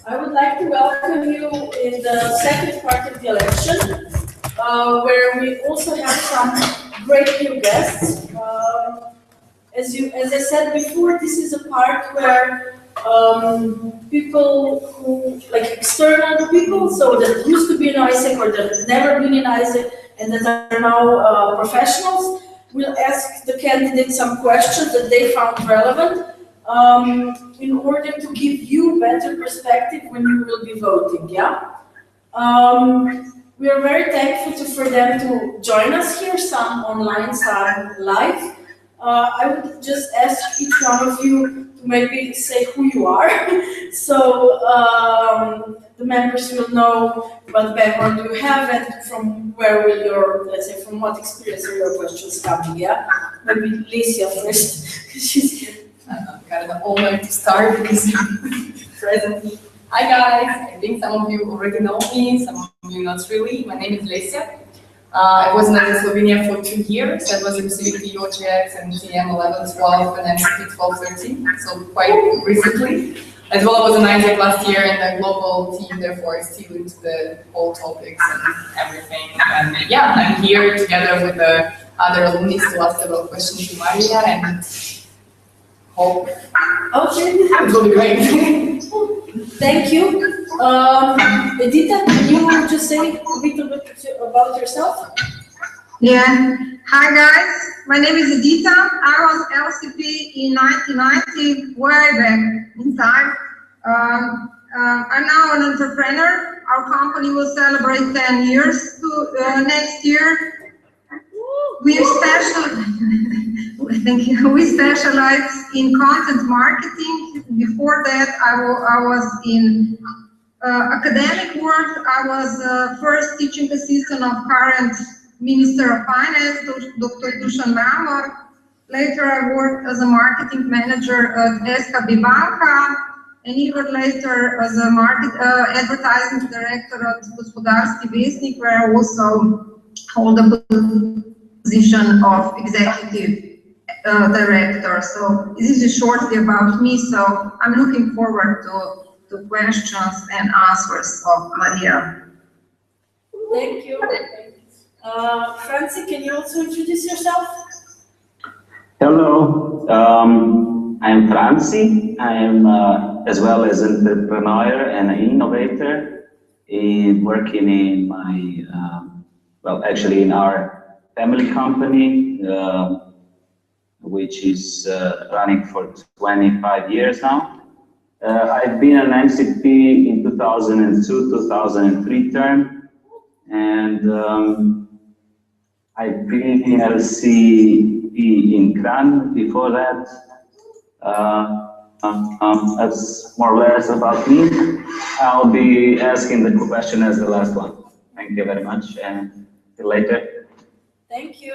I would like to welcome you in the second part of the election, where we also have some great new guests. As I said before, this is a part where people who, like external people, so that used to be in Aiesec or that have never been in Aiesec and that are now professionals, will ask the candidates some questions that they found relevant in order to give you better perspective when you will be voting, yeah? We are very thankful for them to join us here, some online, some live. I would just ask each one of you to maybe say who you are, so the members will know what background you have and from where will your, let's say, from what experience are your questions coming, yeah? Maybe Licia first, she's here. I'm kind of the honor to start because present. Hi guys, I think some of you already know me, some of you not really. My name is Licia. I was in Aiesec Slovenia for 2 years. I was in CVP, OGX, and TM 11, 12, and MCP 12, 13, so quite recently. As well, I was in Aiesec last year in the global team, therefore still into the whole topics and everything. And yeah, I'm here together with the other alumni to ask several questions to Maria and hope it will be great. Thank you. Edita, can you just say a little bit about yourself? Yeah. Hi guys, my name is Edita. I was LCP in 1990, way back in time. I'm now an entrepreneur. Our company will celebrate 10 years next year. Thank you. We specialize in content marketing. Before that, I was in academic work. I was first teaching assistant of current Minister of Finance, Dr. Dusan Mamor. Later, I worked as a marketing manager at SKB Banka, and even later as a advertising director at Gospodarski Vesnik, where I also hold a position of executive director. So this is shortly about me. So I'm looking forward to questions and answers of Maria. Thank you. Franci, can you also introduce yourself? Hello, I'm Franci. I am as well as an entrepreneur and an innovator working in my, well, actually in our family company, which is running for 25 years now. I've been an MCP in 2002-2003 term, and I've been in LCP in Kran before that. That's more or less about me. I'll be asking the question as the last one. Thank you very much, and see you later. Thank you.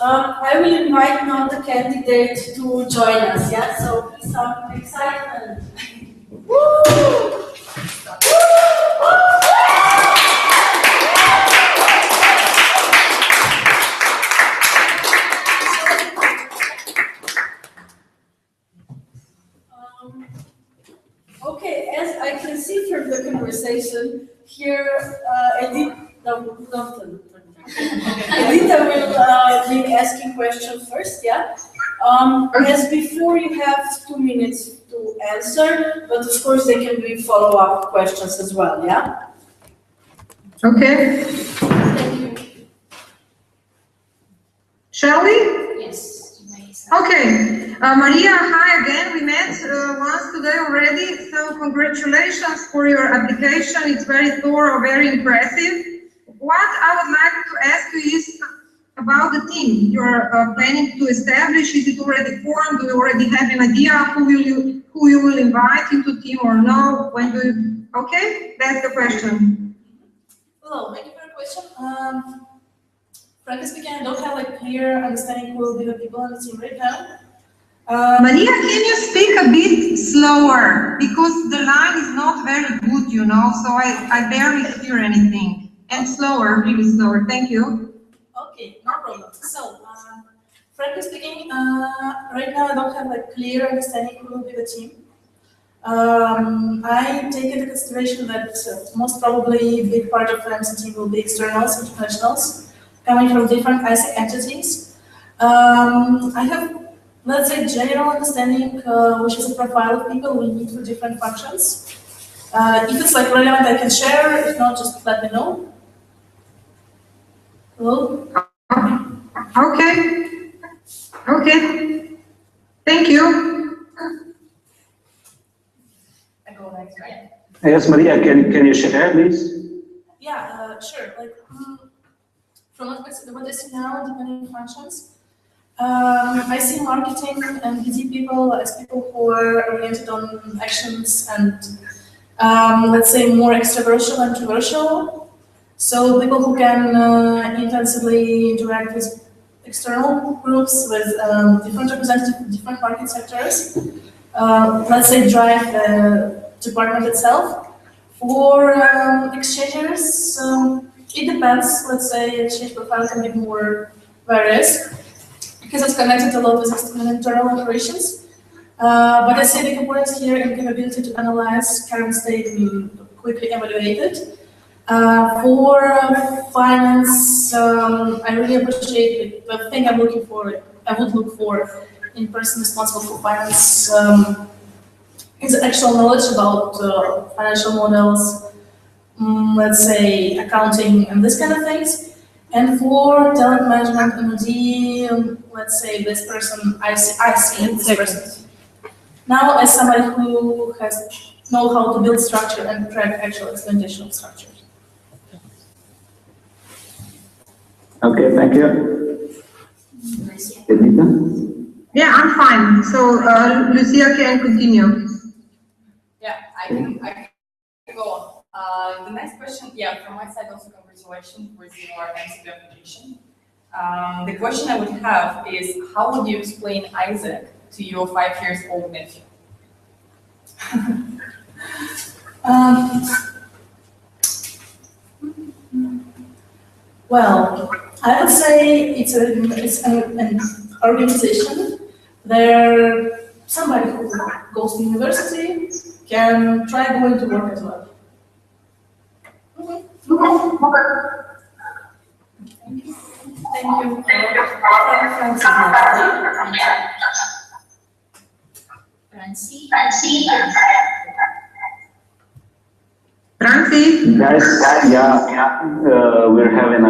I will invite now the candidate to join us, yeah? So some excitement. Woo! Okay, as I can see from the conversation here, Edita will be asking questions first, yeah? As before, you have 2 minutes to answer, but of course they can be follow-up questions as well, yeah? Okay. Thank you. Shall we? Yes, you may. Okay. Maria, hi again. We met once today already, so congratulations for your application. It's very thorough, very impressive. What I would like to ask you is about the team you're planning to establish. Is it already formed? Do you already have an idea who you will invite into the team or no? When do you? Okay, that's the question. Hello, thank you for the question. Frankly speaking, I don't have a clear understanding who will be the people on the team right now. Maria, can you speak a bit slower? Because the line is not very good, you know, so I barely hear anything. And slower, really slower. Thank you. Okay, no problem. So, frankly speaking, right now I don't have a clear understanding who will be the team. I take into consideration that most probably a big part of the MCT will be externals and professionals coming from different Aiesec entities. I have, let's say, general understanding which is a profile of people we need for different functions. If it's like relevant, I can share. If not, just let me know. Hello? Okay. Okay. Thank you. I go next, right? Yes, Maria, can you share, please? Yeah, sure. Like from what I see now, depending on functions, I see marketing and BD people as people who are oriented on actions and let's say more extroversial and introversial. So people who can intensively interact with external groups, with different representatives, different market sectors. Let's say drive the department itself. For exchangers, it depends. Let's say exchange profile can be more various because it's connected a lot with internal operations. But I see the components here and capability to analyze current state and quickly evaluate it. For finance, I really appreciate the thing I'm looking for. I would look for in person responsible for finance is actual knowledge about financial models, let's say accounting and this kind of things. And for talent management and let's say this person, I see this person. Now, as somebody who know how to build structure and track actual implementation of structure. Okay, thank you. Edita? Yeah, I'm fine. So Lucia can continue. Yeah, I can go on. The next question, yeah, from my side also congratulations with your MCP application. The question I would have is, how would you explain Aiesec to your 5-year-old nephew? Well, I would say it's an organization where somebody who goes to university can try going to work as well. Thank you. Francie? Guys, yeah, we're having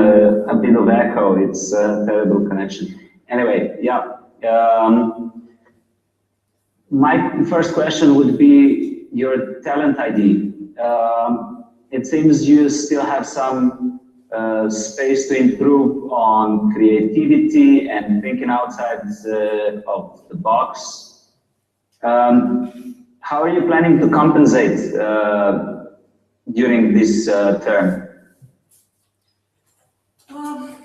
a bit of echo. It's a terrible connection. Anyway, yeah. My first question would be your talent ID. It seems you still have some space to improve on creativity and thinking outside of the box. How are you planning to compensate during this term? From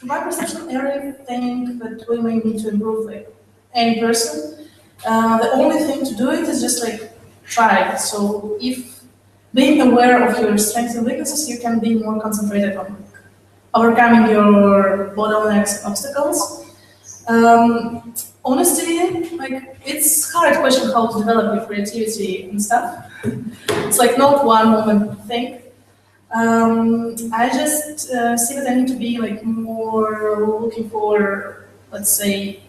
my perception, everything that we may need to improve, like any person, the only thing to do it is just like try. So if being aware of your strengths and weaknesses, you can be more concentrated on overcoming your bottlenecks and obstacles. Honestly, like it's hard question how to develop your creativity and stuff. It's like not one moment thing. I just see that I need to be like more looking for, let's say,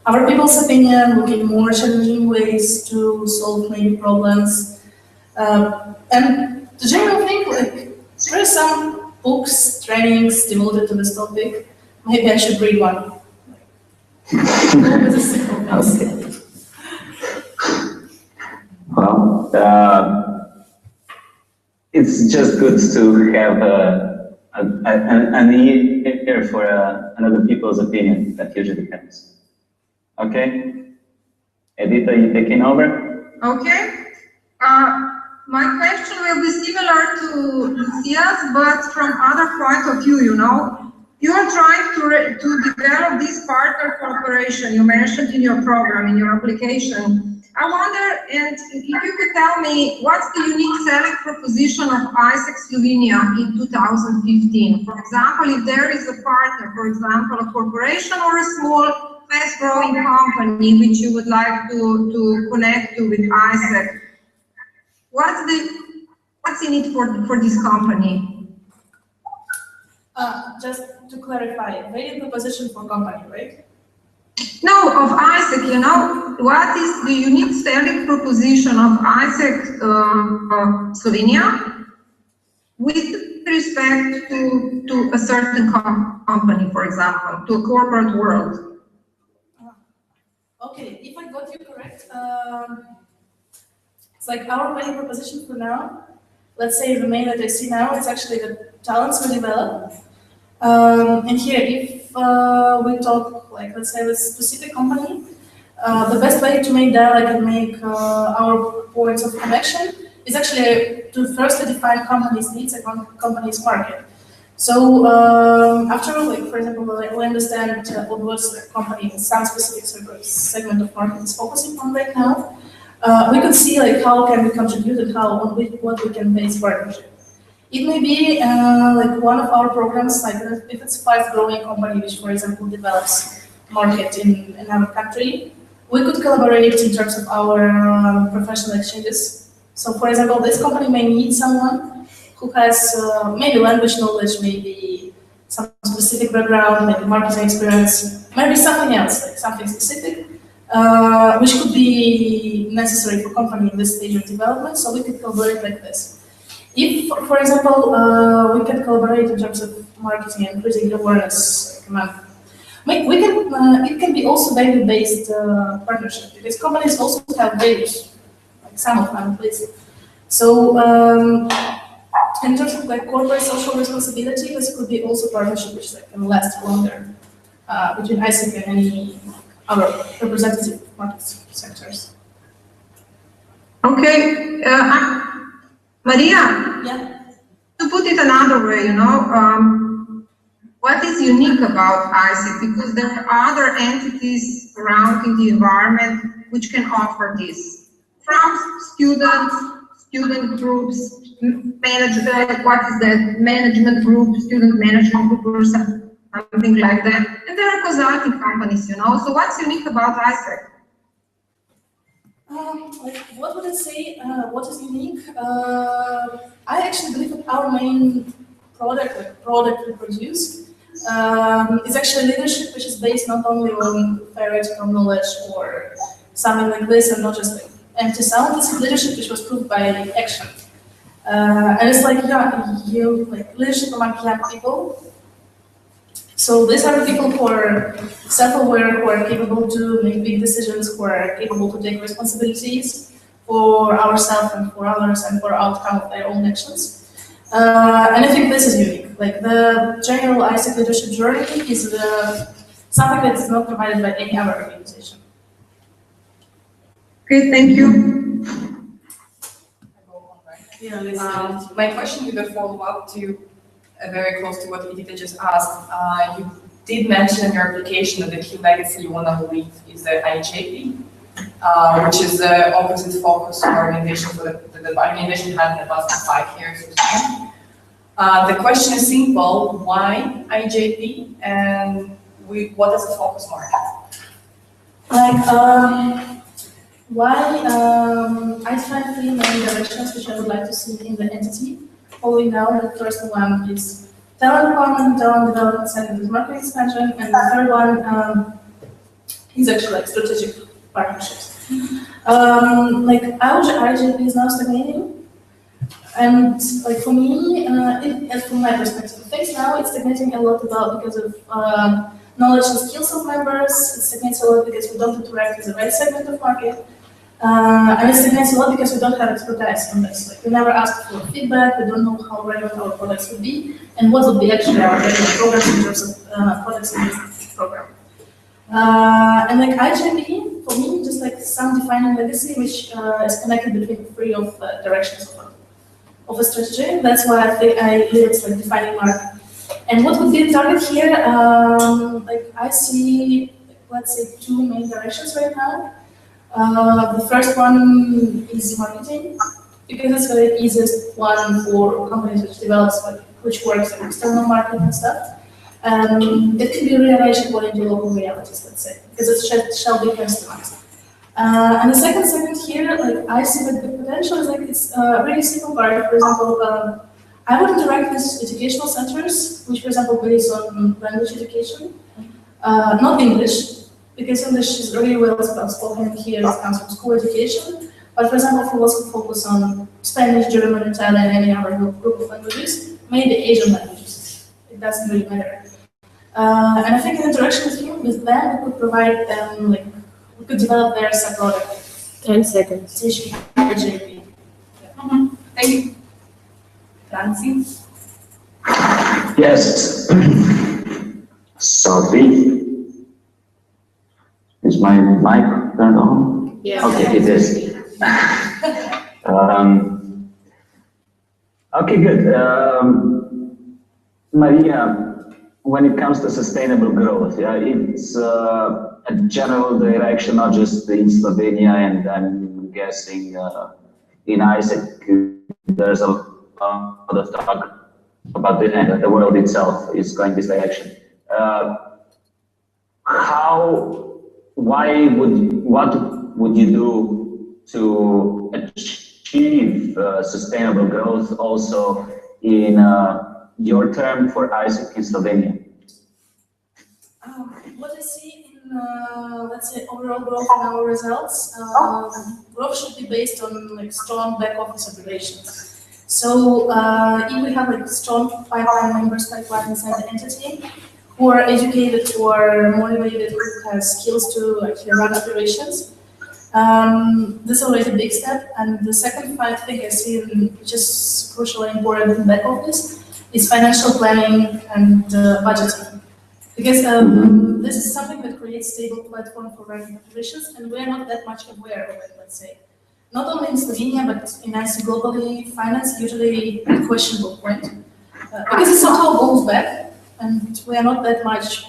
other people's opinion, looking more challenging ways to solve maybe problems. And the general thing, like there are some books, trainings devoted to this topic. Maybe I should read one. Okay. Well, it's just good to have an ear for another people's opinion. That usually happens. Okay, Edita, you taking over? Okay. My question will be similar to Lucia's, but from other point of view, you know. You are trying to develop this partner cooperation you mentioned in your program, in your application. I wonder, and if you could tell me, what's the unique selling proposition of Aiesec Slovenia in 2015? For example, if there is a partner, for example, a corporation or a small fast-growing company which you would like to connect to with Aiesec, what's in it for this company? Just to clarify, value proposition for company, right? No, of Aiesec, you know, what is the unique selling proposition of Aiesec Slovenia with respect to a certain company, for example, to a corporate world? Okay, if I got you correct, it's like our value proposition for now. Let's say the main that I see now is actually the talents we develop. And here, if we talk, like, let's say, with specific company, the best way to make dialogue and make our points of connection is actually to firstly define company's needs and company's market. So after, like, for example, like, we understand what was the company in some specific segment of market is focusing on right now, we could see like how can we contribute and what we can base partnership. It may be like one of our programs, like if it's a fast-growing company, which, for example, develops market in another country, we could collaborate in terms of our professional exchanges. So, for example, this company may need someone who has maybe language knowledge, maybe some specific background, maybe marketing experience, maybe something else, like something specific, which could be necessary for company in this stage of development. So we could collaborate like this. If, for example, we can collaborate in terms of marketing and increasing awareness, it can be also value-based partnership, because companies also have values, like some of them at least. So in terms of like corporate social responsibility, this could be also partnership which like, can last longer between Aiesec and any other representative market sectors. Okay. Maria, yeah. To put it another way, you know, what is unique about Aiesec? Because there are other entities around in the environment which can offer this. From students, student groups, management, what is that? Management group, student management group or something like that. And there are consulting companies, you know. So what's unique about Aiesec? Like, what would I say? What is unique? I actually believe that our main product we produce is actually leadership, which is based not only on theoretical knowledge or something like this, and not just like empty sound. This is leadership which was proved by action, and it's like like leadership among young people. So these are the people who are self-aware, who are capable to make big decisions, who are capable to take responsibilities for ourselves and for others and for outcome of their own actions. And I think this is unique. Like the general Aiesec leadership journey is something that is not provided by any other organization. Okay, thank you. My question would be a follow-up to very close to what Edita just asked. You did mention in your application that the key legacy you want to leave is the IJP, which is the opposite focus organization that the organization had in the past 5 years or so. The question is simple: why IJP, and what is the focus market? Like, why I find 3 main directions which I would like to see in the entity. Following now, the first one is talent empowerment, talent development, second is market expansion, and the third one is actually like strategic partnerships. Like our IJP is now stagnating, and like for me, and from my perspective, things now it's stagnating a lot because of knowledge and skills of members. It stagnates a lot because we don't interact with the right segment of market. And it stagnates a lot because we don't have expertise on this. Like we never ask for feedback, we don't know how relevant our products would be, and what would be actually our relevant programs in terms of products in this program. And like IJP, for me, just like some defining legacy, which is connected between 3 of directions of a strategy. That's why I think I leave it like defining market. And what would be the target here? Like I see, let's say, 2 main directions right now. The first one is marketing, because it's the easiest one for companies which develops, which works in external market and stuff. It can be rearranged according to local realities, let's say, because it shall be customized. And the second segment here, like I see with the potential is like it's a really simple part. For example, I would interact with educational centers, which, for example, based on language education, not English, because English is really well spoken here. It comes from school education. But for example, if we also focus on Spanish, German, Italian, any other group of languages, maybe Asian languages, it doesn't really matter. And I think in interaction with them, we could provide them, like, we could develop their sub-product. 10 seconds. Teaching JP. Thank you. Franci? Yes. Sophie, is my mic turned on? Yeah. Okay, it is. Okay, good. Maria, when it comes to sustainable growth, yeah, it's a general direction, not just in Slovenia, and I'm guessing in Aiesec there's a lot of talk about this, and the world itself is going this direction. What would you do to achieve sustainable growth also in your term for Aiesec in Slovenia? What I see in, let's say, overall growth in our results, growth should be based on like strong back office operations. So if we have like strong pipeline members, pipeline inside the entity, who are educated, who are motivated, who have skills to actually run operations, this is already a big step. And the second thing I see, which is crucially important in back office, is financial planning and budgeting. Because this is something that creates stable platform for running operations, and we're not that much aware of it, let's say. Not only in Slovenia, but in Aiesec globally, finance usually a questionable point. Because it somehow goes back, and we are not that much,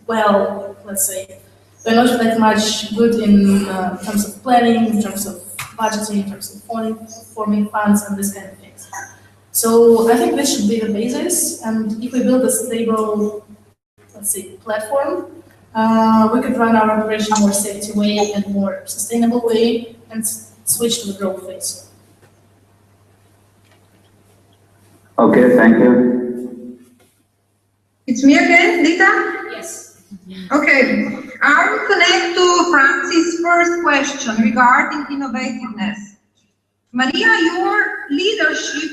well, let's say, we're not that much good in terms of planning, in terms of budgeting, in terms of forming funds, and this kind of things. So I think this should be the basis, and if we build a stable, let's say, platform, we could run our operation more safety way and more sustainable way, and switch to the growth phase. Okay, thank you. It's me again, Lita? Yes. Okay, I will connect to Franci's first question regarding innovativeness. Maria, your leadership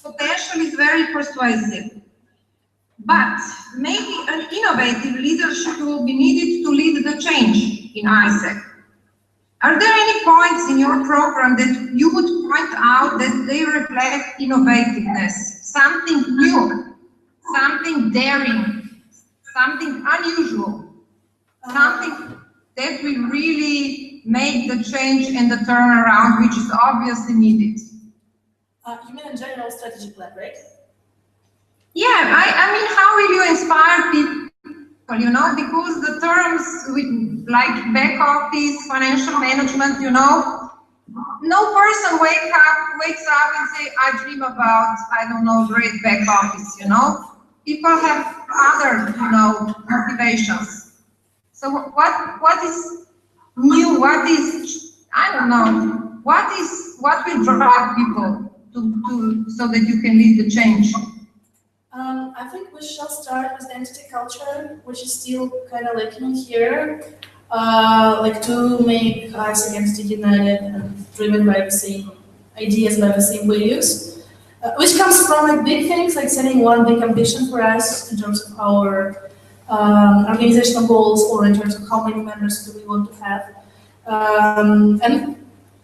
potential is very persuasive, but maybe an innovative leadership will be needed to lead the change in Aiesec. Are there any points in your program that you would point out that they reflect innovativeness, something new, something daring, something unusual, something that will really make the change and the turnaround, which is obviously needed? You mean a general strategy plan, right? Yeah, I mean, how will you inspire people? You know, because the terms like back office, financial management, you know, no person wakes up and say, I dream about, I don't know, great back office, you know. People have other, you know, motivations. So what is new? What is, I don't know, what will drive people to so that you can lead the change? I think we shall start with entity culture, which is still kind of lacking here, like to make Aiesec entity united and driven by the same ideas, by the same values, which comes from like big things, like setting one big ambition for us in terms of our organizational goals, or in terms of how many members do we want to have, and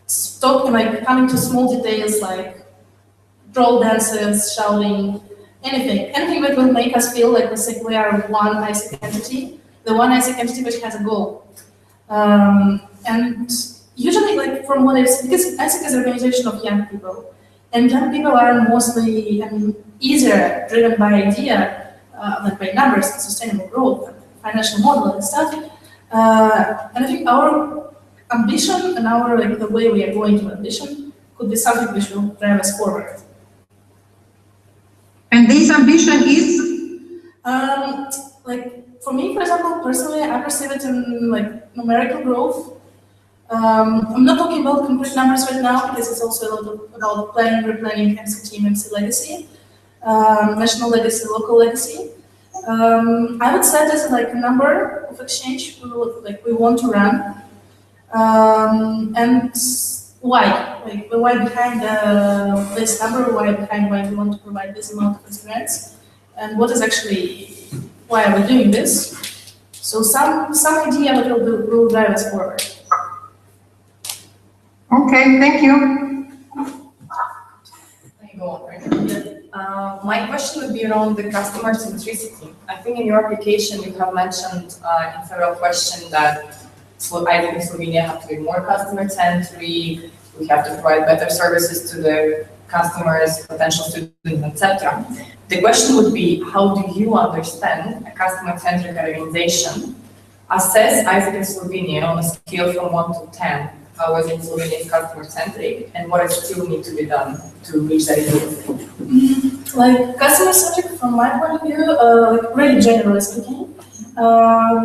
stop like coming to small details like troll dances, shouting. Anything that will make us feel like we are one Aiesec entity, the one Aiesec entity which has a goal. And usually, like from what I've seen, because Aiesec is an organization of young people, and young people are mostly easier driven by idea, like by numbers, sustainable growth, financial model and stuff. And I think our ambition and our like the way we are going to ambition could be something which will drive us forward. And this ambition is? Like for me, for example, personally, I perceive it in like numerical growth. I'm not talking about concrete numbers right now because it's also a lot about planning, replanning, MC team, MC legacy, national legacy, local legacy. I would set as like a number of exchange we want to run, and why? Like the why behind this number, why we want to provide this amount of experience, and what is actually why are we doing this? So some idea that will drive us forward. Okay, thank you. I go on, right? My question would be around the customer centricity. I think in your application you have mentioned in several questions that Aiesec in Slovenia have to be more customer centric. We have to provide better services to the customers, potential students, etc. The question would be, how do you understand a customer-centric organization? Assess Aiesec in Slovenia on a scale from 1 to 10. How is it Slovenia is customer-centric, and what still need to be done to reach that goal? Like customer-centric, from my point of view, like really generally speaking,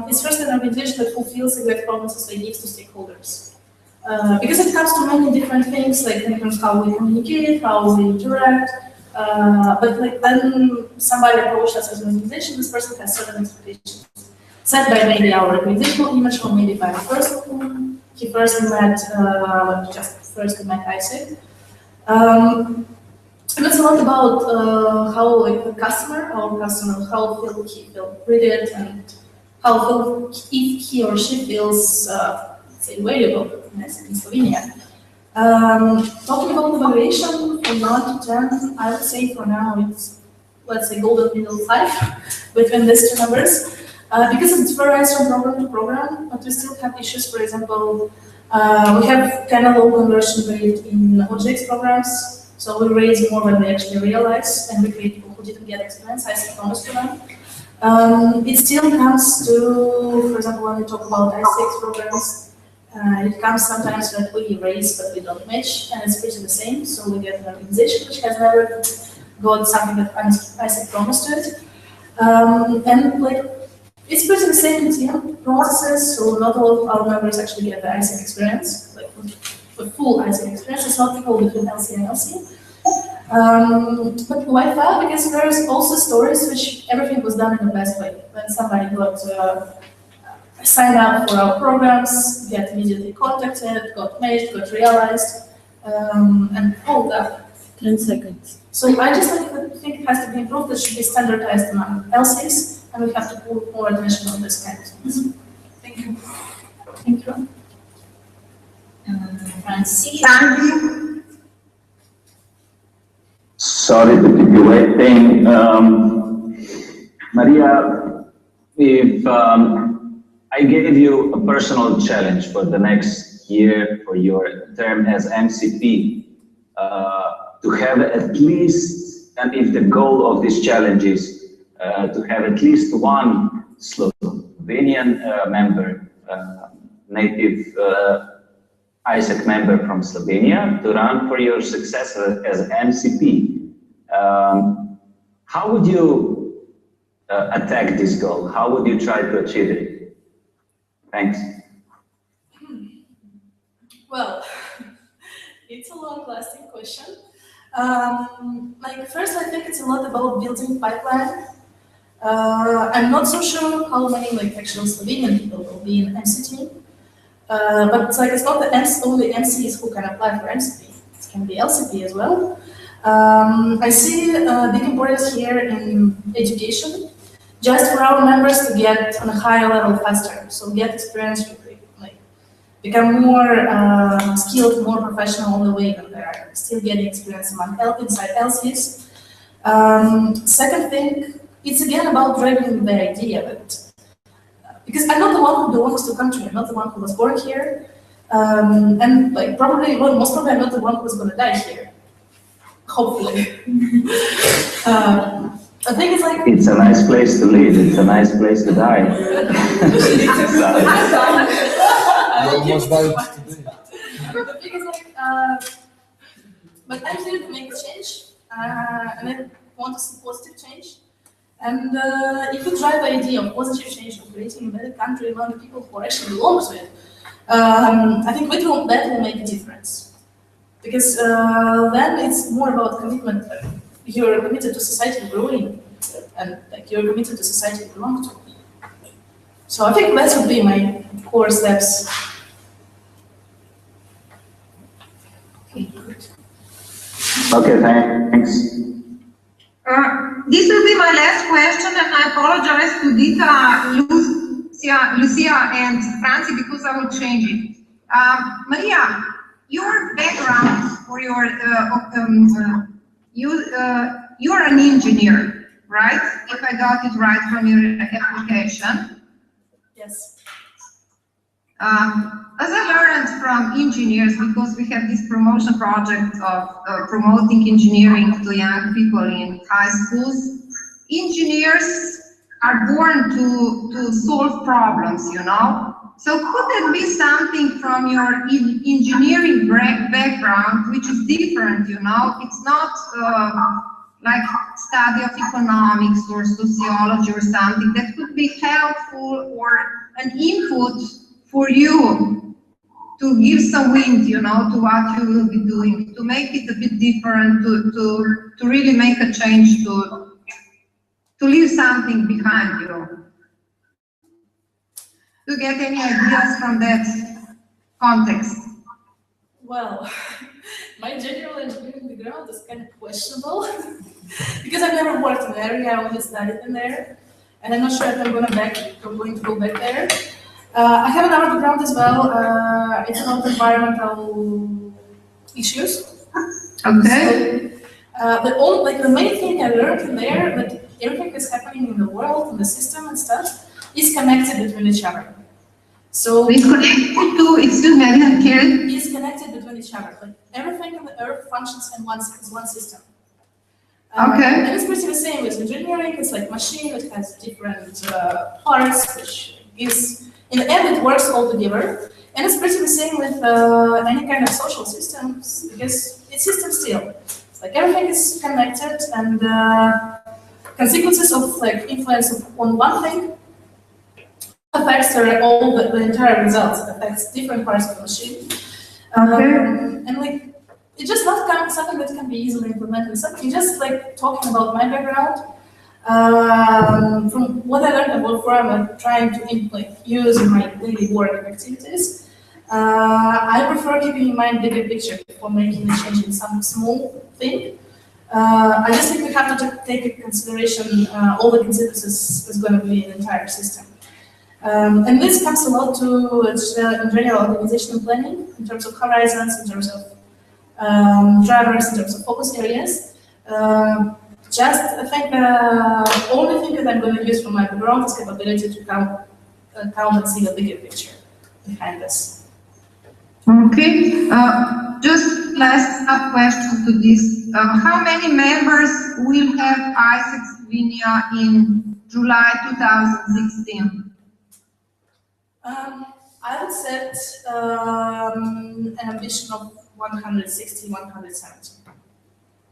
it's first an organization that fulfills exact promises they give to stakeholders. Because it comes to many different things, like in terms of how we communicate, how we interact. But like when somebody approaches us as an organization, this person has certain expectations set by maybe our organizational image or maybe by the person whom he first met, Aiesec. And it's a lot about how like the customer, our customer, how he feel treated and how if he or she feels say valuable in Slovenia. Talking about evaluation from 1 to 10, I would say for now it's, let's say, golden middle 5 between these two numbers. Because it varies from program to program, but we still have issues. For example, we have kind of low conversion rate in OGX programs, so we raise more than we actually realize, and we create people who didn't get experience, I promised to them. It still comes to, for example, when we talk about ICX programs, it comes sometimes that we raise but we don't match, and it's pretty the same. So we get an organization which has never got something that Aiesec promised to it, and like it's pretty the same in processes. So not all of our members actually get the Aiesec experience, like the full Aiesec experience. It's not equal between LC and LC. But why that? Because there's also stories which everything was done in the best way. When somebody got signed up for our programs, get immediately contacted, got matched, got realized, and all that. 10 seconds. So I just think it has to be improved. It should be standardized among LCs, and we have to put more attention on this kind of things. Thank you. Thank you. Francie. Sandy? Sorry to keep you waiting. Maria, if I gave you a personal challenge for the next year for your term as MCP, to have at least, and if the goal of this challenge is to have at least one Slovenian member, native Aiesec member from Slovenia, to run for your success as MCP, how would you attack this goal? How would you try to achieve it? Thanks. Well, it's a long-lasting question. Like first, I think it's a lot about building pipeline. I'm not so sure how many like actual Slovenian people will be in MCT, but it's like it's not the only MCs who can apply for MCP. It can be LCP as well. I see big importance here in education, just for our members to get on a higher level faster, so get experience, like become more skilled, more professional on the way that they're still getting experience inside LCs. Second thing, it's again about driving the idea that, because I'm not the one who belongs to the country, I'm not the one who was born here, and like probably, well, most probably I'm not the one who's going to die here. Hopefully. I think it's like... It's a nice place to live, it's a nice place to die. The thing is like, but I'm here to make a change, and I want to see positive change. And if you drive the idea of positive change, of creating a better country among the people who actually belong to it, I think that will make a difference. Because then it's more about commitment. You're committed to society growing, and like you're committed to society you belong to. So I think that would be my core steps. Okay, good. Okay, thanks. This will be my last question, and I apologize to Dita, Lucia, and Francie because I will change it. Maria, your background for your you're an engineer, right? If I got it right from your application. Yes. As I learned from engineers, because we have this promotion project of promoting engineering to young people in high schools, engineers are born to solve problems, you know? So could there be something from your engineering background which is different, you know? It's not like study of economics or sociology or something that could be helpful or an input for you to give some wind, you know, to what you will be doing, to make it a bit different, to really make a change, to leave something behind you. Do you get any ideas from that context? Well, my general engineering background is kind of questionable because I've never worked in the area, I only studied in there, and I'm not sure if I'm going to go back there. I have another background as well. It's about environmental issues. Okay. So, the main thing I learned in there, that everything that's happening in the world, in the system and stuff, is connected between each other. So it's connected to, excuse me, I didn't hear it. It's connected between each other. Like everything on the Earth functions in one system. Okay. And it's pretty the same with engineering. It's like machine. It has different parts, which is in the end it works all together. And it's pretty the same with any kind of social systems because it's system still. It's like everything is connected, and consequences of like influence on one thing affects the entire results. It affects different parts of the machine. And like it's just not something that can be easily implemented. Something just like talking about my background. From what I learned about Wolfram and trying to use in my daily work activities, I prefer keeping in mind bigger picture before making a change in some small thing. I just think we have to take into consideration all the consequences is going to be an entire system. And this comes a lot to in general organizational planning, in terms of horizons, in terms of drivers, in terms of focus areas. I think the only thing that I'm going to use from my background is capability to count and see the bigger picture behind this. Okay, just last sub question to this. How many members will have Aiesec Slovenia in July 2016? I would set an ambition of 160, 170.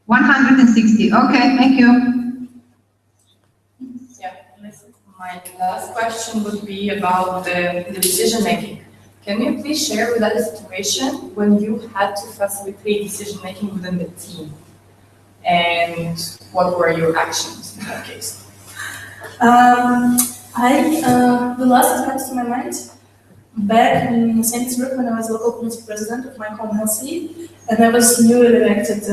160, okay, thank you. Yeah, my last question would be about the decision making. Can you please share with us a situation when you had to facilitate decision making within the team? And what were your actions in that case? The last that comes to my mind, back in St. Petersburg when I was local community president of my home LC, and I was newly elected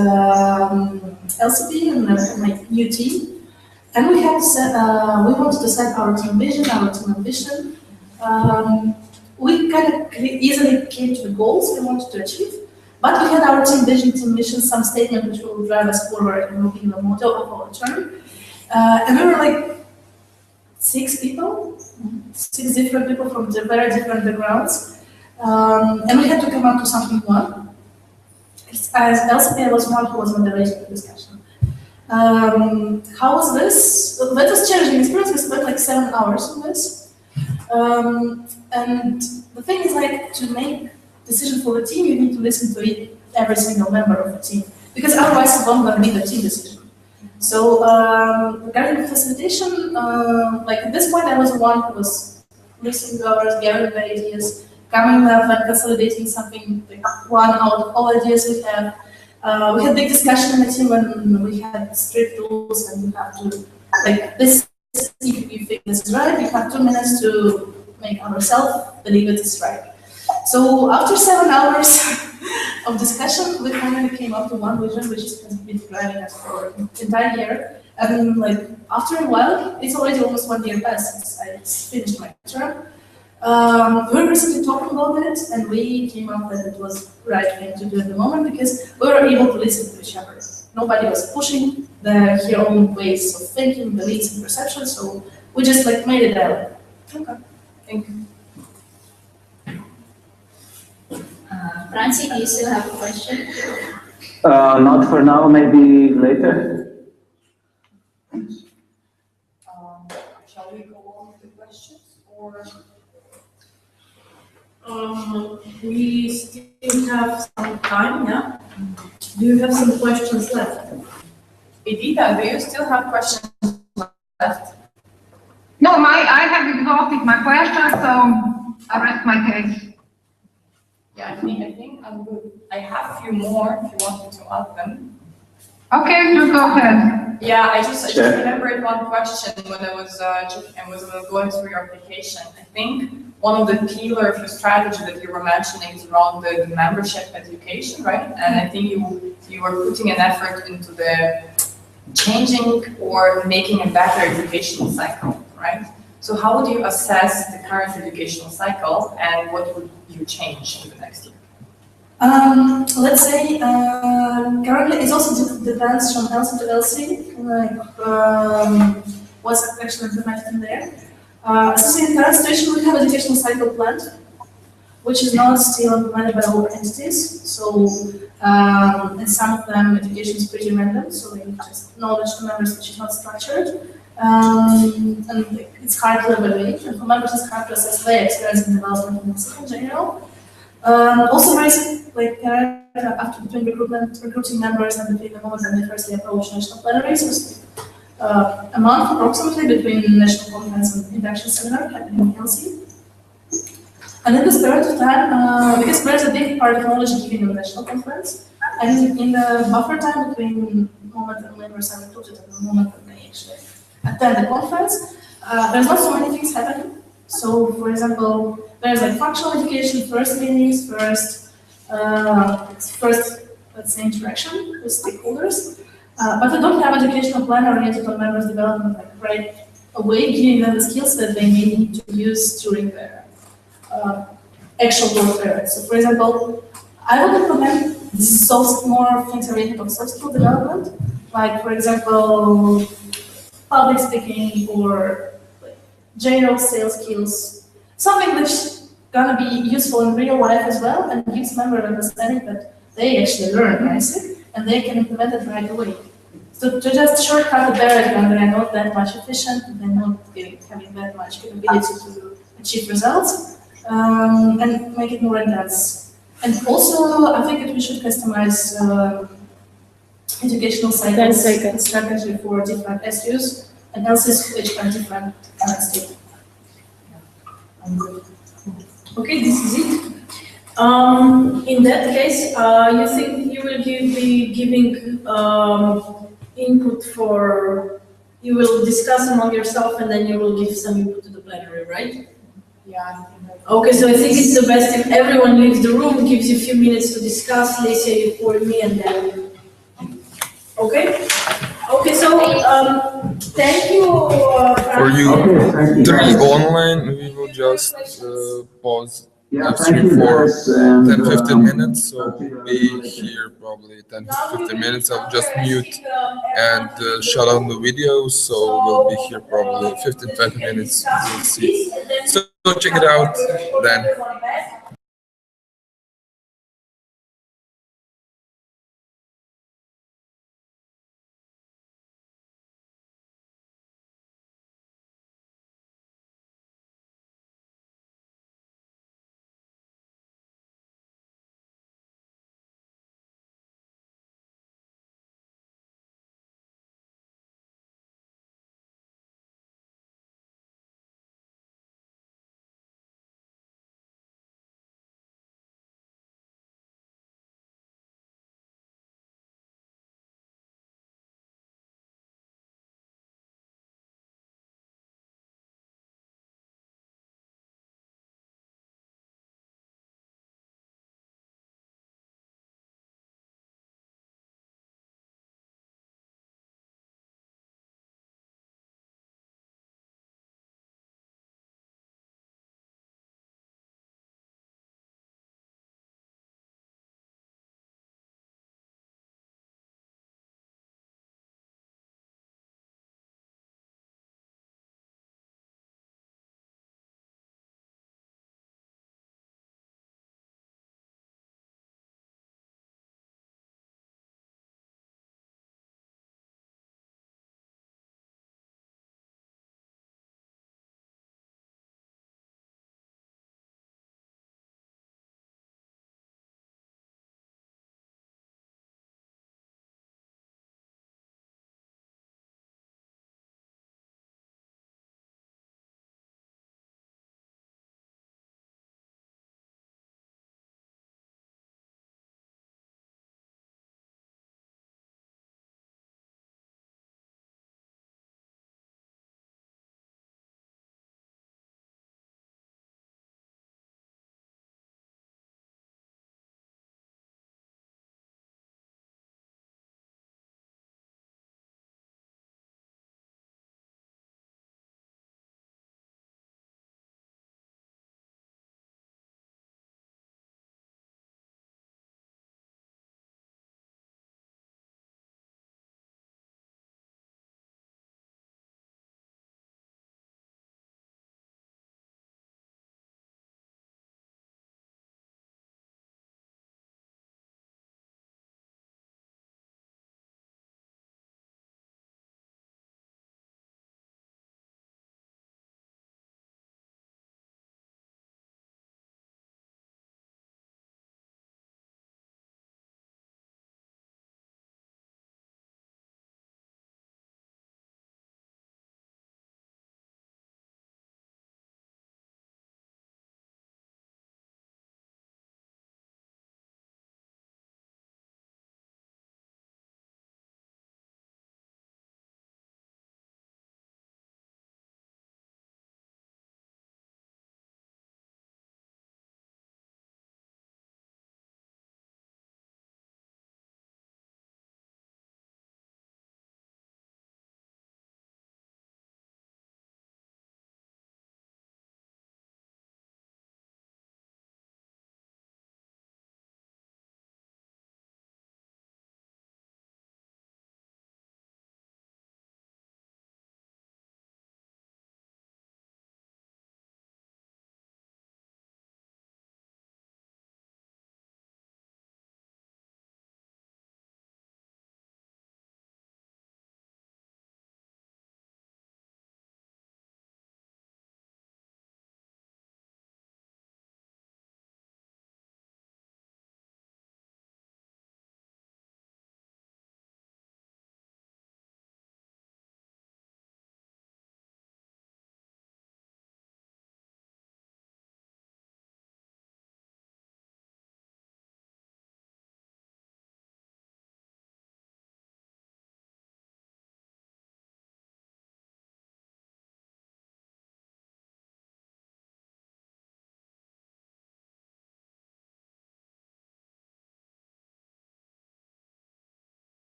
LCP and my new team, and we had to set, we wanted to set our team vision, our team ambition. We kind of easily came to the goals we wanted to achieve, but we had our team vision, team mission, some statement which will drive us forward and will be the motto of our term. And we were like 6 people, 6 different people from very different backgrounds, and we had to come up to something one. As LCP, I was one who was moderating the discussion. How was this? That was challenging experience. We spent like 7 hours on this. And the thing is, like, to make decisions for the team, you need to listen to every single member of the team, because otherwise it won't be the team decision. So regarding the facilitation, like at this point, I was the one who was listening to others, gathering the ideas, coming up and consolidating something, like one out of all ideas we have. We had big discussion in the team when we had strict rules and you have to, like this, if you think this is right, you have 2 minutes to make ourselves believe it is right. So after 7 hours of discussion, we finally came up to one vision, which has been driving us for the entire year. And like after a while, it's already almost 1 year past since I finished my term. We were recently talking about it, and we came up that it was the right thing to do at the moment because we were able to listen to each other. Nobody was pushing their own ways of thinking, beliefs, and perceptions, so we just like made it out. Okay, thank you. Francie, do you still have a question? Not for now, maybe later. Shall we go on with the questions or? We still have some time, yeah? Do you have some questions left? Edita, do you still have questions left? No, I have exhausted my questions, so I rest my case. Yeah, I think I'm good. I have a few more if you want me to add them. Okay, just go ahead. Yeah, I just remembered one question when I was going through your application. I think one of the pillars of your strategy that you were mentioning is around the membership education, right? And I think you were putting an effort into the changing or making a better educational cycle, right? So how would you assess the current educational cycle and what would you change in the next year? Let's say currently it also depends from LC to LC, like what's actually implemented in there. So in the current situation, we have educational cycle planned, which is not still implemented by all entities. So in some of them, education is pretty random, so they just knowledge to members which is not structured. And it's hard to evaluate, and for members it's hard to assess their experience in development in general. Also, like after between recruiting members and between the moment when they firstly approach national plenaries, was a month approximately between national conference and induction seminar happening in Helsinki. And in this period of time, because there's a big part of knowledge given in the national conference, and in the buffer time between the moment when members are recruited and the moment when they actually attend the conference, there's not so many things happening. So, for example, there's like functional education, first meetings, first, let's say, interaction with stakeholders. But we don't have educational plan oriented on members' development, like right away, giving them the skills that they may need to use during their actual work period. So, for example, I would implement more things oriented on soft skill development, like, for example, public speaking or like, general sales skills, something that's gonna be useful in real life as well and gives members understanding that they actually learn Aiesec and they can implement it right away. So to just shortcut the barrier when they're not that much efficient, they're not having that much capability to achieve results, and make it more advanced. And also, I think that we should customize educational cycles strategy for different SUs and LCs which are different state. Okay, this is it. In that case, you think you will be giving input for, you will discuss among yourself and then you will give some input to the plenary, right? Yeah, I think that's Okay, so I think it's the best if everyone leaves the room, gives you a few minutes to discuss, Lesia, you for me, and then. Okay? Okay, so thank you. For you, Okay, thank you. three online, we will just pause Yeah, live thank stream you for guys, and, 10-15 minutes, so I'll see you we'll be later. here probably 10-15 minutes. I'll just mute and shut down the video, so we'll be here probably 15-20 minutes. We'll see. So check it out then.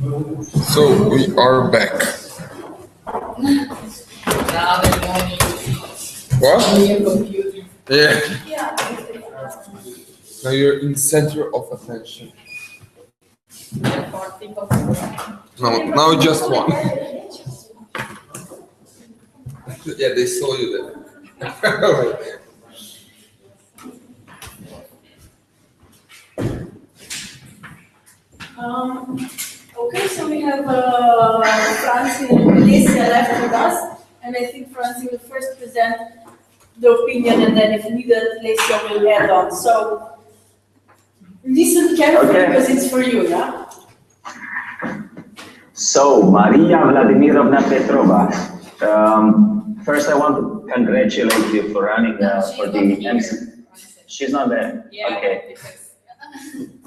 So we are back. Now there's no need. What? Only a computer. Yeah. Now you're in center of attention. No, now just one. Yeah, they saw you there. Okay, so we have Francie and Alicia left with us, and I think Francie will first present the opinion, and then if needed, Alicia will add on. So listen carefully because it's for you, yeah? So, Maria Vladimirovna Petrova, first I want to congratulate you for running for the MC. She's not there? Yeah. Okay.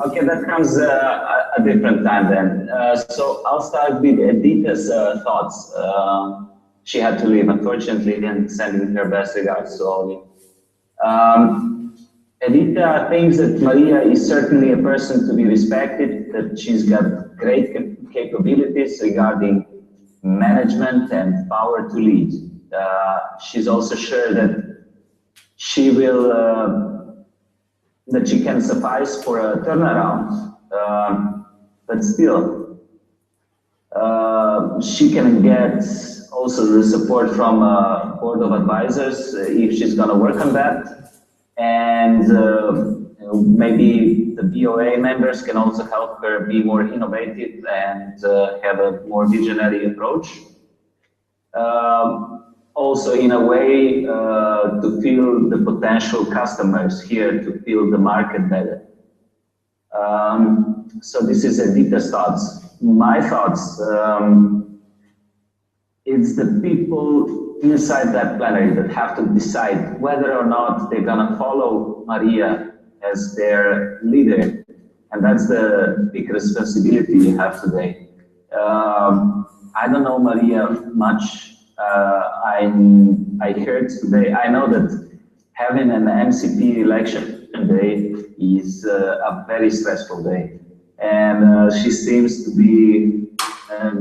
Okay, that comes a different time then. So I'll start with Edita's thoughts. She had to leave, unfortunately, and sending her best regards to all of you. Edita thinks that Maria is certainly a person to be respected, that she's got great capabilities regarding management and power to lead. She's also sure that she will that she can suffice for a turnaround, but still, she can get also the support from a board of advisors if she's going to work on that, and maybe the BOA members can also help her be more innovative and have a more visionary approach. Also in a way to feel the potential customers here, to feel the market better. So this is Edita's thoughts. My thoughts, it's the people inside that plenary that have to decide whether or not they're gonna follow Maria as their leader. And that's the big responsibility you have today. I don't know Maria much. I heard today, I know that having an MCP election day is a very stressful day. And she seems to be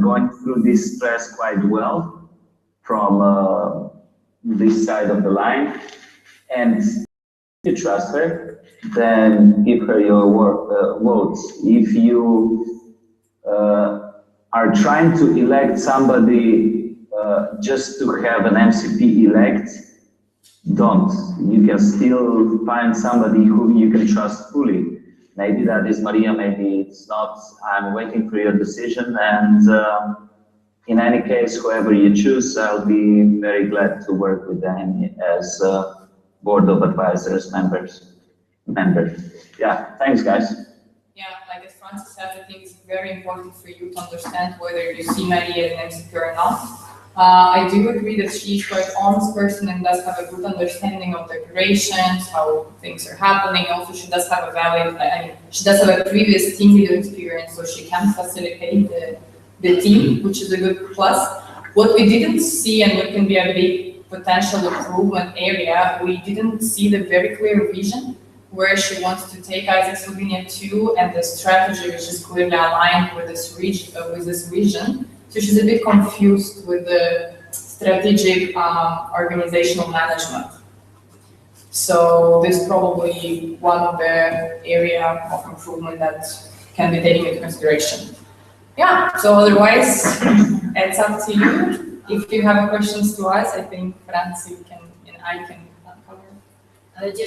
going through this stress quite well from this side of the line. And if you trust her, then give her your votes. If you are trying to elect somebody just to have an MCP elect, don't. You can still find somebody whom you can trust fully. Maybe that is Maria, maybe it's not. I'm waiting for your decision, and in any case, whoever you choose, I'll be very glad to work with them as board of advisors members. Yeah, thanks guys. Yeah, like as Francis said, I think it's very important for you to understand whether you see Maria as an MCP or not. I do agree that she's quite honest person and does have a good understanding of the operations, how things are happening. Also, she does have she does have a previous team leader experience, so she can facilitate the team, which is a good plus. What we didn't see, and what can be a big potential improvement area, we didn't see the very clear vision where she wants to take Aiesec Slovenia to, and the strategy which is clearly aligned with this vision. So she's a bit confused with the strategic organizational management. So this is probably one of the area of improvement that can be taken into consideration. Yeah, so otherwise, it's up to you. If you have questions to us, I think Francie and I can cover.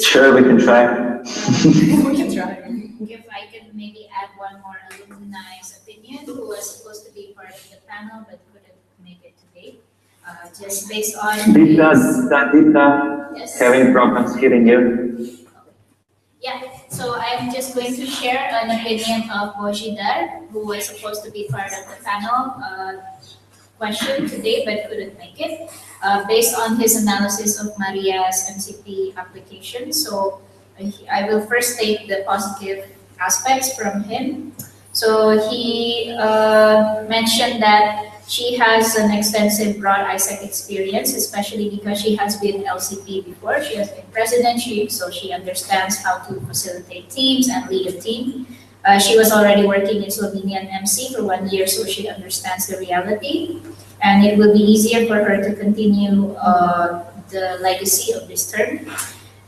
Sure, we can try. We can try. If I could maybe add one more alumni's opinion, who was supposed to be part of the panel but couldn't make it today, just based on Dita, yes. Having problems hearing you? Yeah, so I'm just going to share an opinion of Bojidar, who was supposed to be part of the panel question today but couldn't make it, based on his analysis of Maria's MCP application. So I will first state the positive aspects from him. So he mentioned that she has an extensive broad Aiesec experience, especially because she has been LCP before. She has been president, so she understands how to facilitate teams and lead a team. She was already working in Slovenian MC for 1 year, so she understands the reality. And it will be easier for her to continue the legacy of this term.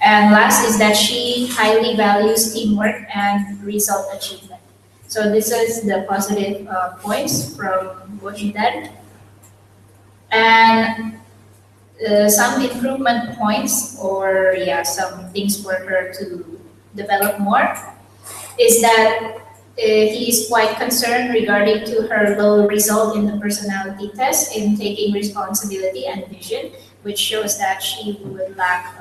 And last is that she highly values teamwork and result achievement. So this is the positive points from Bojidar. And some improvement points, or some things for her to develop more, is that he is quite concerned regarding to her low result in the personality test in taking responsibility and vision, which shows that she would lack,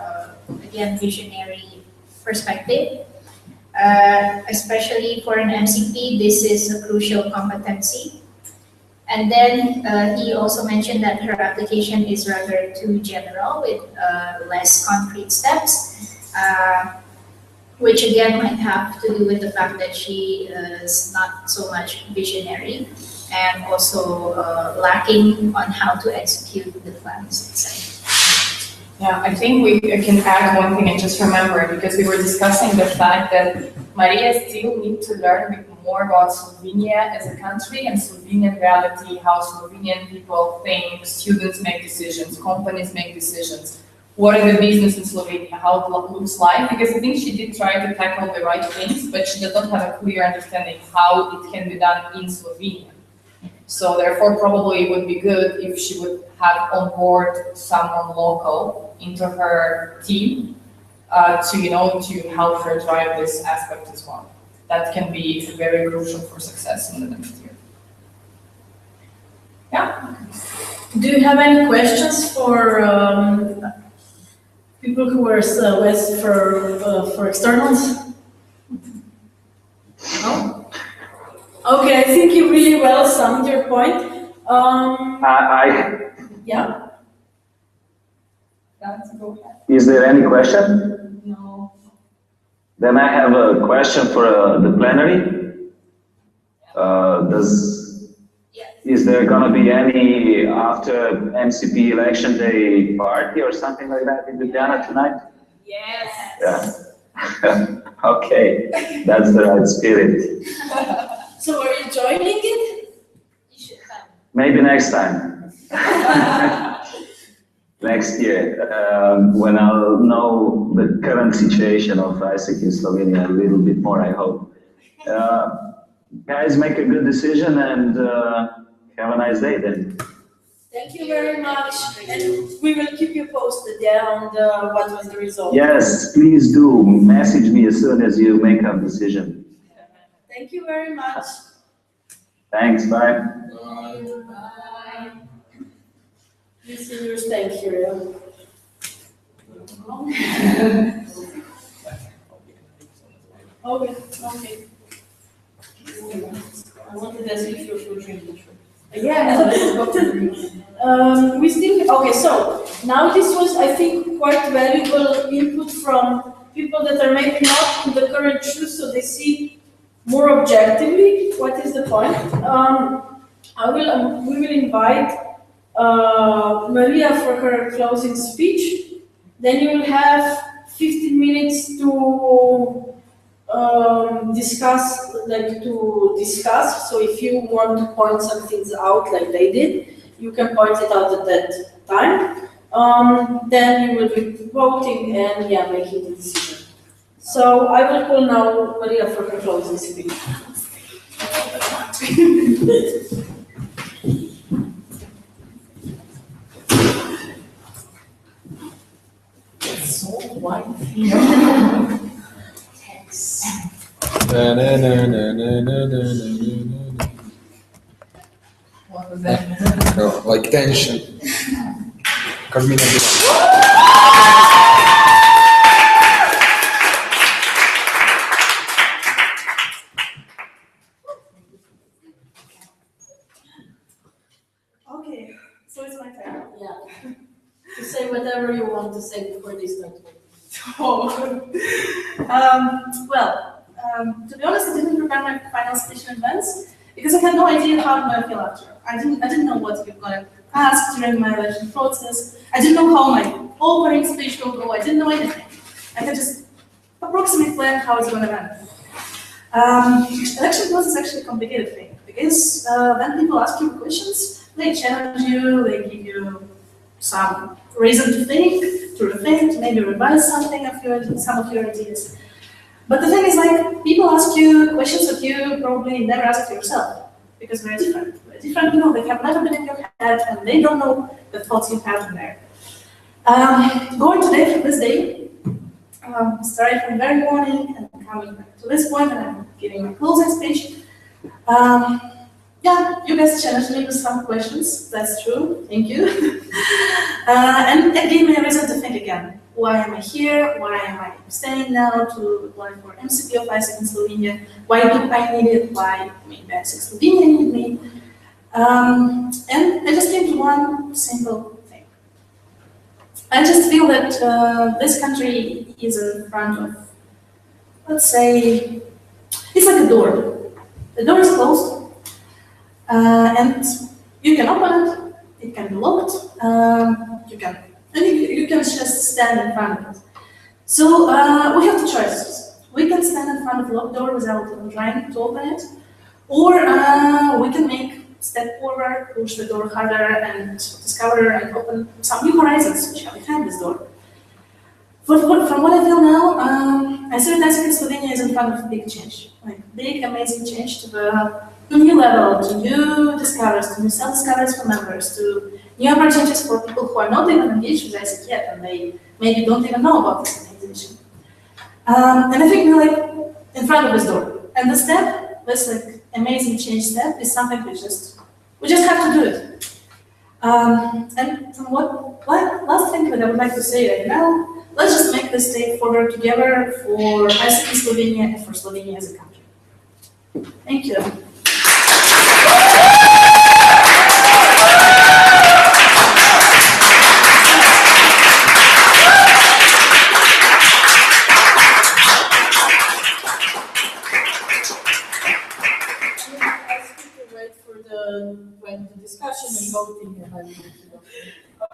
again, visionary perspective. Especially for an MCP, this is a crucial competency. And then he also mentioned that her application is rather too general with less concrete steps, which again might have to do with the fact that she is not so much visionary and also lacking on how to execute the plans itself. Yeah, I think we can add one thing and just remember, because we were discussing the fact that Maria still needs to learn a bit more about Slovenia as a country and Slovenian reality, how Slovenian people think, students make decisions, companies make decisions. What are the business in Slovenia, how it looks like, because I think she did try to tackle the right things, but she does not have a clear understanding how it can be done in Slovenia. So therefore, probably it would be good if she would have on board someone local into her team to help her drive this aspect as well. That can be very crucial for success in the next year. Yeah. Do you have any questions for people who are with for externals? No? Okay, I think you really well summed your point. Yeah. Is there any question? No. Then I have a question for the plenary. Is there gonna be any after MCP election day party or something like that in Ljubljana tonight? Yes. Yeah. Okay, that's the right spirit. So are you joining it? You should come. Maybe next time. Next year, when I'll know the current situation of Aiesec in Slovenia a little bit more, I hope. Guys, make a good decision and have a nice day then. Thank you very much, and we will keep you posted on what was the result. Yes, please do. Message me as soon as you make a decision. Thank you very much. Thanks, bye. Bye. You see, you're staying here. Okay. I wanted to ask if you're drinking. Yeah, we still, okay, so now this was, I think, quite valuable input from people that are maybe not in the current shoes, so they see more objectively what is the point. We will invite Maria for her closing speech. Then you will have 15 minutes to discuss. So if you want to point some things out like they did, you can point it out at that time. Then you will be voting and making the decision. So I will call now Maria for her closing speech. It's so white. What was that? No, like tension. Carmina. Okay, so it's my turn. Yeah. To say whatever you want to say before they start. To be honest, I didn't prepare my final speech in advance because I had no idea how I'm gonna feel after. I didn't know what you're gonna ask during my election process. I didn't know how my opening speech will go. I didn't know anything. I could just approximately plan how it's gonna end. Election process is actually a complicated thing because when people ask you questions, they challenge you, they give you some reason to think, to rethink, maybe revise some of your ideas. But the thing is, like, people ask you questions that you probably never asked yourself because they're different. They're different people, they have never been in your head and they don't know the thoughts you have in there. Going today from this day, starting from very morning and coming back to this point, and I'm giving my closing speech. Yeah, you guys challenged me with some questions, that's true, thank you. And it gave me a reason to think again. Why am I here? Why am I staying now to apply for MCP of Aiesec in Slovenia? Why do I need it? Why maybe Aiesec Slovenia need me? And I just came to one simple thing. I just feel that this country is in front of, let's say, it's like a door. The door is closed, and you can open it, it can be locked, you can just stand in front of it. So we have two choices. We can stand in front of the locked door without trying to open it, or we can make step forward, push the door harder, and discover and open some new horizons which are behind this door. From what I feel now, I see that Aiesec Slovenia is in front of big change, like big, amazing change to a new level, to new discoveries, to new self-discoveries for members, to new opportunities for people who are not even engaged with Aiesec yet, and they maybe don't even know about this organization. And I think we're like in front of this door, and the step, this like amazing change step, is something we just have to do it. And from last thing that I would like to say right now, let's just make this step forward together for Aiesec Slovenia and for Slovenia as a country. Thank you. When the discussion and voting and then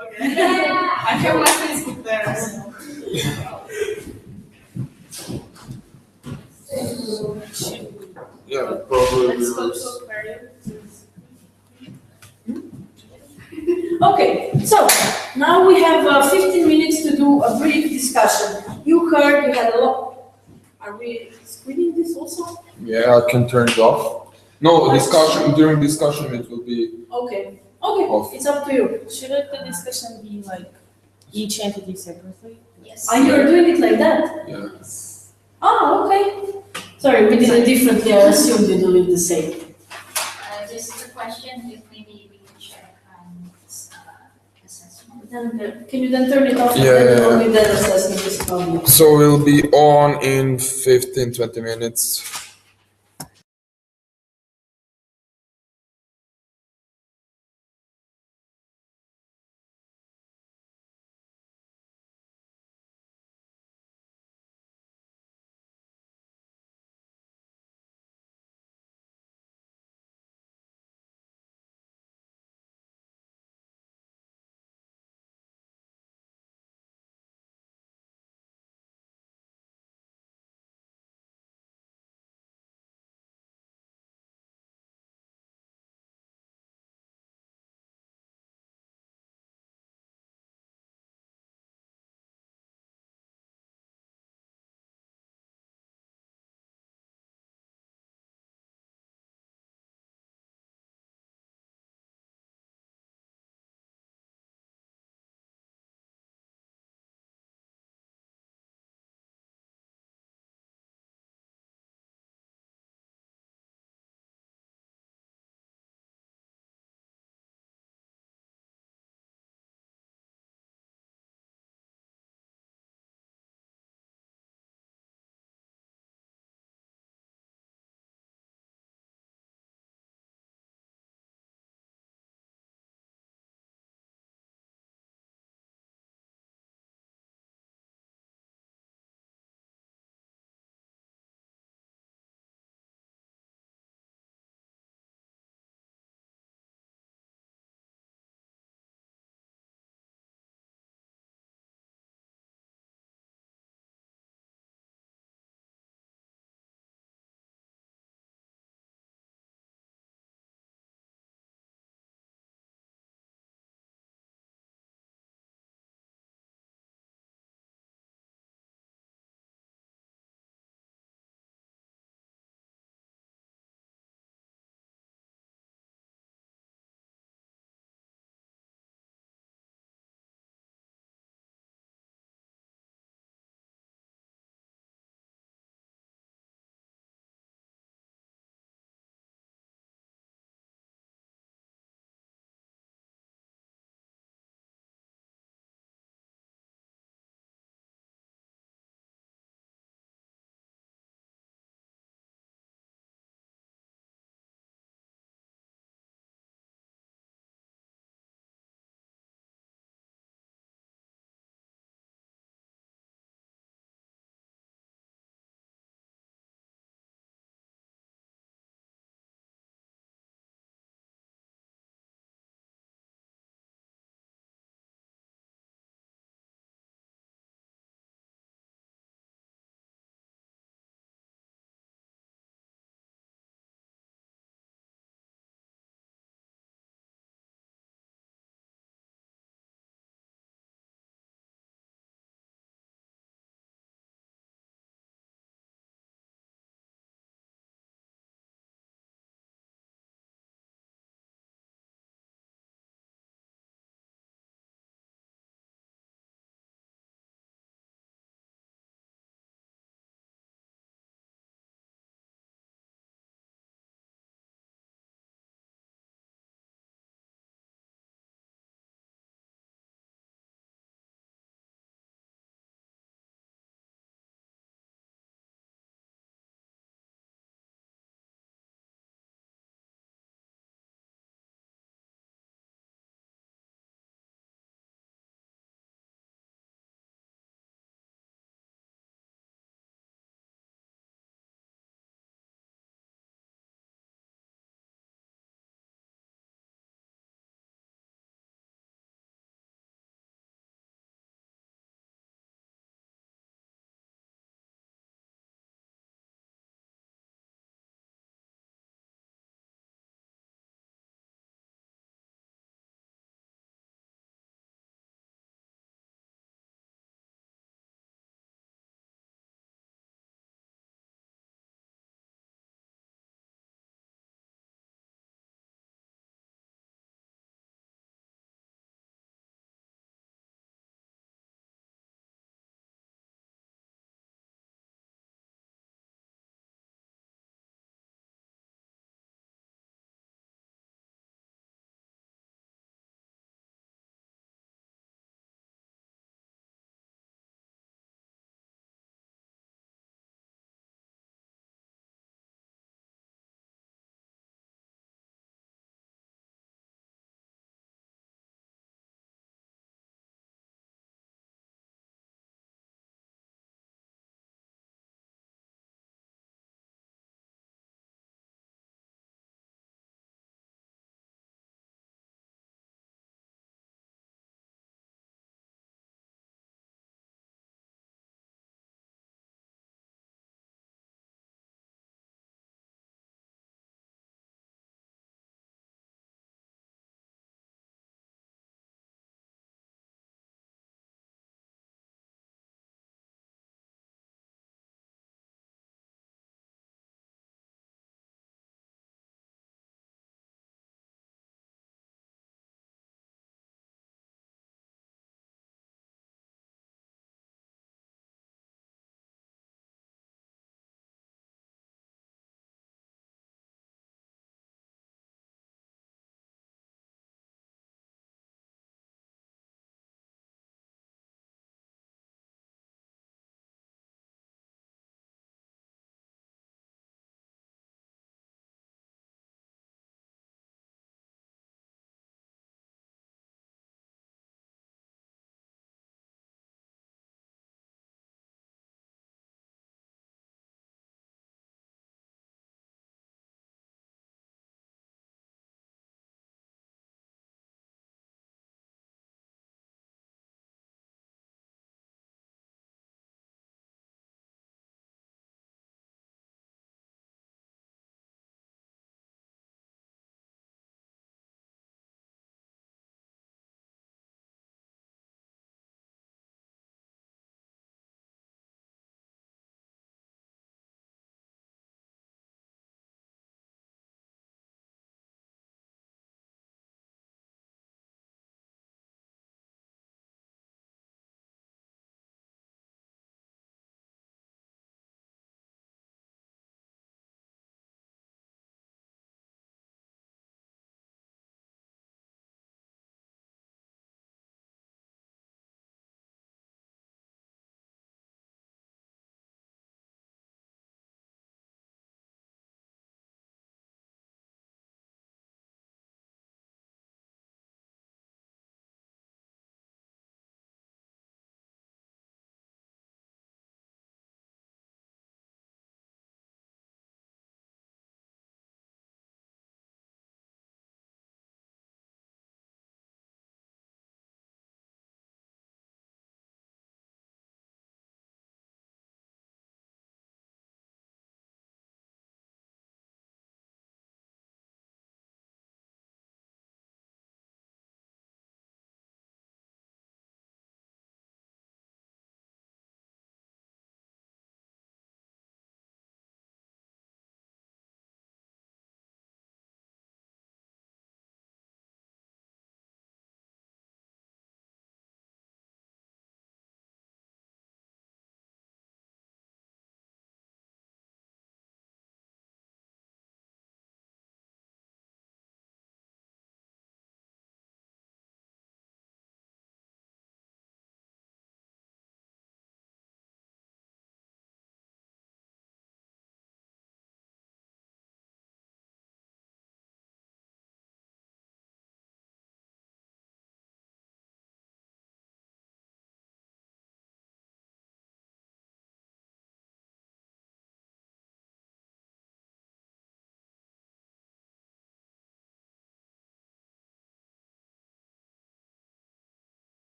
Okay. I have my Facebook there. Yeah, probably. Let's go to Aquarium. Okay, so now we have 15 minutes to do a brief discussion. You heard, we had a lot. Are we screening this also? Yeah, I can turn it off. No, during discussion it will be Okay, off. it's up to you. Shouldn't the discussion be like each entity separately? Yes. Are you doing it like that? Yeah. Oh, okay. Sorry, we did it differently. I assumed you do it the same. Just a question, if maybe we can check on this assessment. Then, can you then turn it off? Yeah, And then yeah, only then assessment is probably. So we'll be on in 15-20 minutes.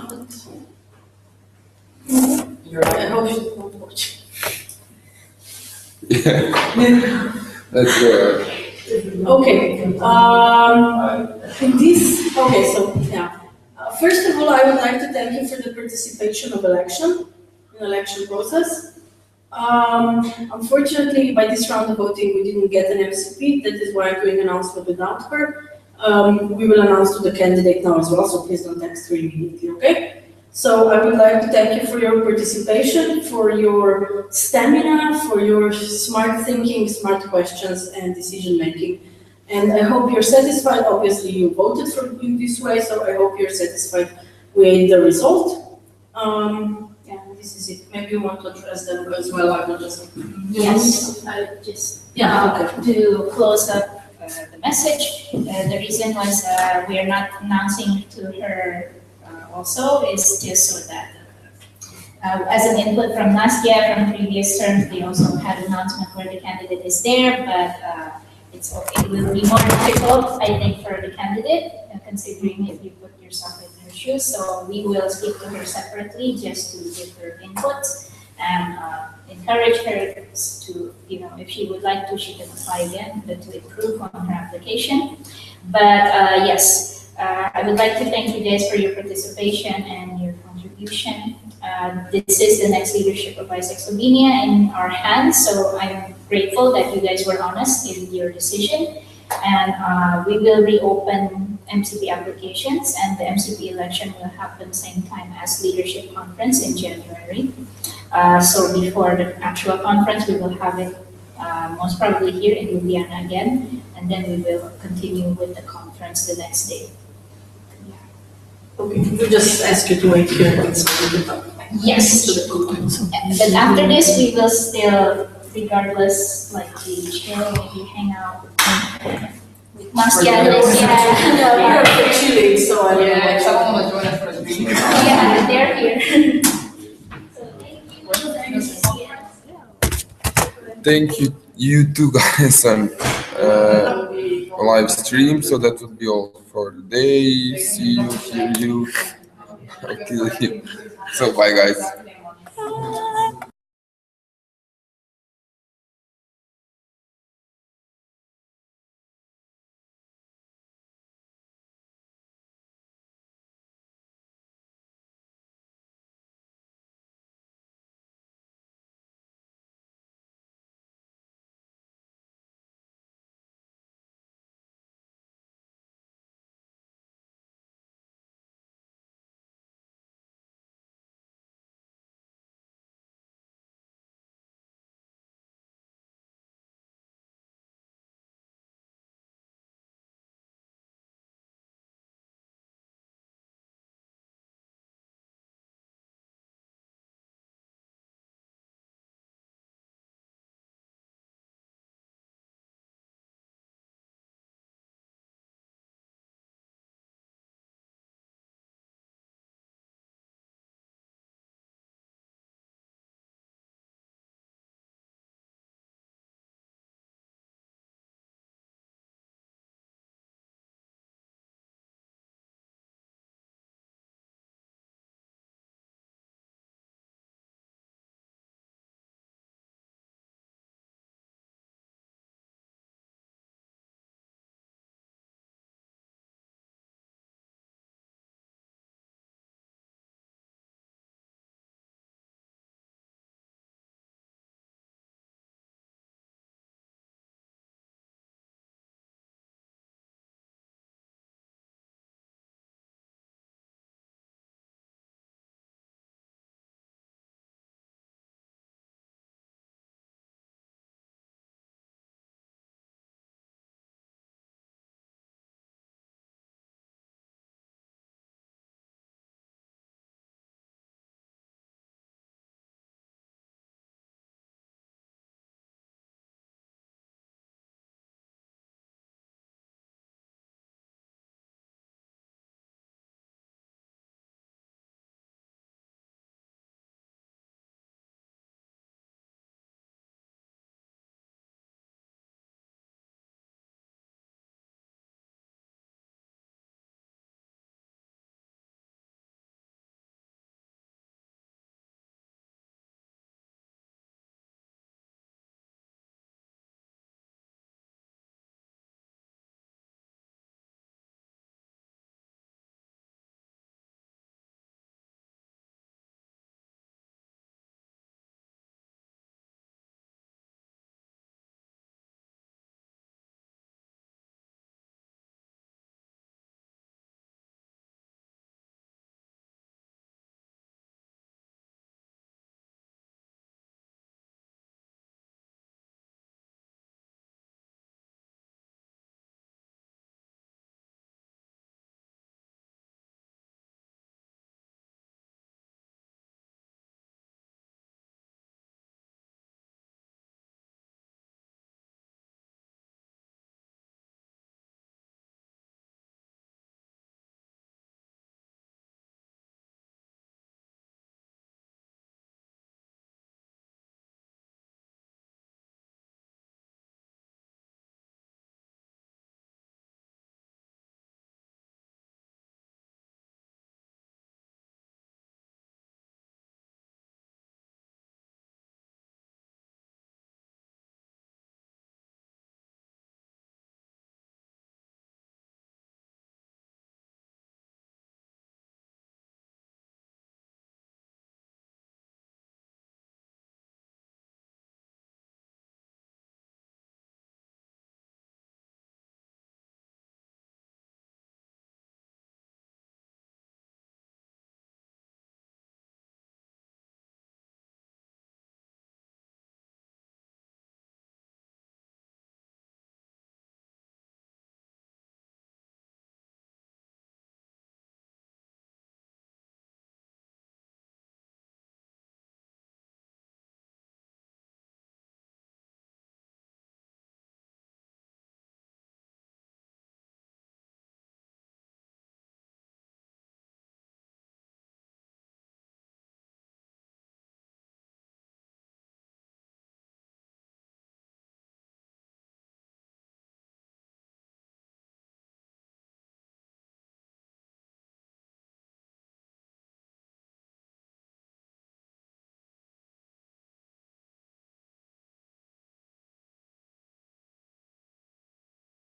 I hope she's not watching. Yeah. Let's go ahead. Okay. So yeah. First of all, I would like to thank you for the participation of election process. Unfortunately, by this round of voting, we didn't get an MCP. That is why I'm doing an announcement without her. We will announce to the candidate now as well, so please don't text her immediately, okay? So I would like to thank you for your participation, for your stamina, for your smart thinking, smart questions, and decision making. And I hope you're satisfied. Obviously, you voted for in this way, so I hope you're satisfied with the result. Yeah, this is it. Maybe you want to address them as well. I will just. Yes, I would just to close up the message. The reason was we are not announcing to her also is just so that as an input from last year, from previous terms, they also had an announcement where the candidate is there, but it will be more difficult, I think, for the candidate, considering if you put yourself in her shoes. So we will speak to her separately just to give her inputs and encourage her to, if she would like to, she can apply again, but to improve on her application. But yes, I would like to thank you guys for your participation and your contribution. This is the next leadership of Aiesec Slovenia in our hands, so I'm grateful that you guys were honest in your decision. And we will reopen MCP applications, and the MCP election will happen same time as leadership conference in January. So before the actual conference, we will have it most probably here in Ljubljana again, and then we will continue with the conference the next day. Okay, we just ask you to wait here until we get up. Yes. But after this, we will still, regardless, like we chill, maybe hang out with Marciales. Yeah, we're chilling, so I don't know. Yeah, someone will join us for a drink. Yeah, they're here. Thank you, you two guys, on live stream. So that would be all for today. See you, hear you, until you. So bye, guys.